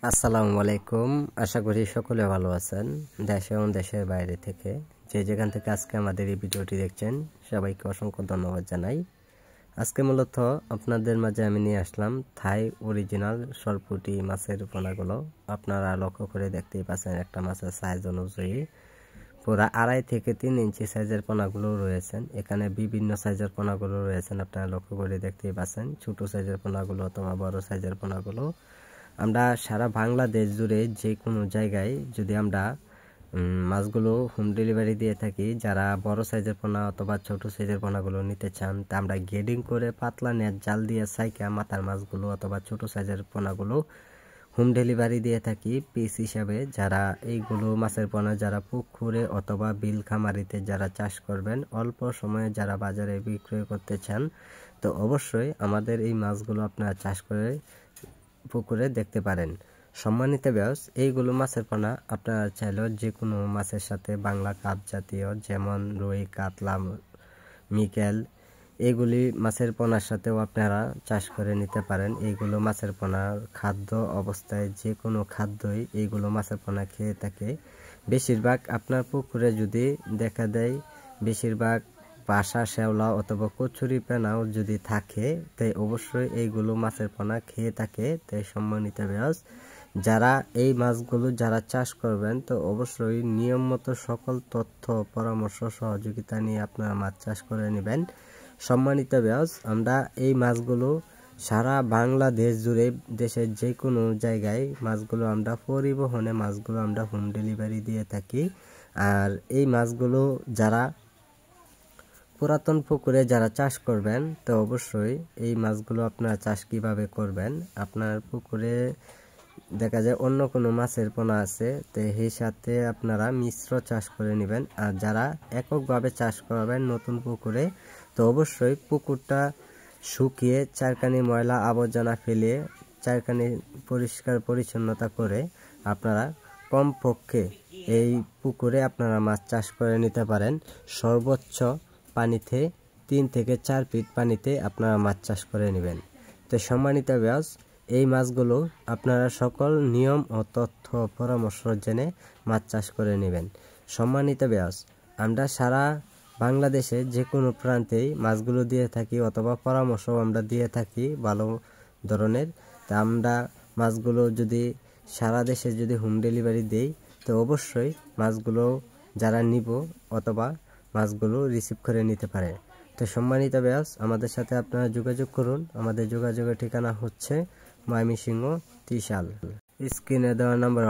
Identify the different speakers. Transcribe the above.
Speaker 1: আসসালামু আলাইকুম। আশা করি সকলে ভালো আছেন। দেশে এবং দেশের বাইরে থেকে যে যেখান থেকে আজকে আমাদের এই ভিডিওটি দেখছেন সবাইকে অসংখ্য ধন্যবাদ জানাই। আজকে মূলত আপনাদের মাঝে আমি নিয়ে আসলাম থাই অরিজিনাল সরপুঁটি মাছের পোনাগুলো। আপনারা লক্ষ্য করে দেখতেই পাচ্ছেন একটা মাছের সাইজ অনুযায়ী পুরা 2.5 থেকে 3 ইঞ্চি সাইজের পোনাগুলো রয়েছেন। এখানে বিভিন্ন সাইজের পোনাগুলো রয়েছেন, আপনারা লক্ষ্য করে দেখতেই পাচ্ছেন। ছোট সাইজের পোনাগুলো অথবা বড় সাইজের পোনাগুলো আমরা সারা বাংলাদেশ জুড়ে যে কোনো জায়গায় যদি আমরা মাছগুলো হোম ডেলিভারি দিয়ে থাকি, যারা বড় সাইজের পোনা অথবা ছোট সাইজের পোনাগুলো নিতে চান তা আমরা গ্রেডিং করে পাতলা নেট জাল দিয়ে সাইকা মাথার মাছগুলো অথবা ছোট সাইজের পোনাগুলো হোম ডেলিভারি দিয়ে থাকি পিস হিসাবে। যারা এইগুলো মাছের পোনা যারা পুকুরে অথবা বিল খামারিতে যারা চাষ করবেন, অল্প সময়ে যারা বাজারে বিক্রয় করতে চান, তো অবশ্যই আমাদের এই মাছগুলো আপনারা চাষ করে পুকুরে দেখতে পারেন। সম্মানিত ভিউয়ার্স, এইগুলো মাছের পোনা আপনারা চাইলেও যে কোনো মাছের সাথে বাংলা কাপ জাতীয় যেমন রুই, কাতলা, মিকেল এগুলি মাছের পোনার সাথেও আপনারা চাষ করে নিতে পারেন। এইগুলো মাছের পোনার খাদ্য অবস্থায় যে কোনো খাদ্যই এইগুলো মাছের পোনা খেয়ে থাকে। বেশিরভাগ আপনার পুকুরে যদি দেখা দেয় বেশিরভাগ পাশা, শ্যাওলা অথবা কচুরি পেনাও যদি থাকে তাই অবশ্যই এইগুলো মাছের পোনা খেয়ে থাকে। তাই সম্মানিত ভিউয়ার্স, যারা এই মাছগুলো যারা চাষ করবেন তো অবশ্যই নিয়ম মতো সকল তথ্য পরামর্শ সহযোগিতা নিয়ে আপনারা মাছ চাষ করে নেবেন। সম্মানিত ভিউয়ার্স, আমরা এই মাছগুলো সারা বাংলাদেশ জুড়ে দেশের যে কোনো জায়গায় মাছগুলো আমরা পরিবহনে মাছগুলো আমরা হোম ডেলিভারি দিয়ে থাকি। আর এই মাছগুলো যারা পুরাতন পুকুরে যারা চাষ করবেন তো অবশ্যই এই মাছগুলো আপনারা চাষ কিভাবে করবেন, আপনার পুকুরে দেখা যায় অন্য কোনো মাছের পোনা আছে তো সেই সাথে আপনারা মিশ্র চাষ করে নেবেন। আর যারা এককভাবে চাষ করবেন নতুন পুকুরে তো অবশ্যই পুকুরটা শুকিয়ে চারখানি ময়লা আবর্জনা ফেলে চারখানি পরিষ্কার পরিচ্ছন্নতা করে আপনারা কমপক্ষে এই পুকুরে আপনারা মাছ চাষ করে নিতে পারেন। সর্বোচ্চ পানিতে 3 থেকে 4 ফিট পানিতে আপনারা মাছ চাষ করে নেবেন। তো সম্মানিত ভিউয়ার্স, এই মাছগুলো আপনারা সকল নিয়ম ও তথ্য পরামর্শ জেনে মাছ চাষ করে নেবেন। সম্মানিত ভিউয়ার্স, আমরা সারা বাংলাদেশে যে কোনো প্রান্তেই মাছগুলো দিয়ে থাকি অথবা পরামর্শ আমরা দিয়ে থাকি ভালো ধরনের। তা আমরা মাছগুলো যদি সারা দেশে যদি হোম ডেলিভারি দেই তো অবশ্যই মাছগুলো যারা নিব অথবা মাছগুলো রিসিভ করে নিতে পারে। তো সম্মানিত ভিউয়ার্স, আমাদের সাথে আপনারা যোগাযোগ করুন। আমাদের যোগাযোগের ঠিকানা হচ্ছে ময়মনসিংহ ত্রিশাল। স্ক্রিনে দেওয়া নাম্বার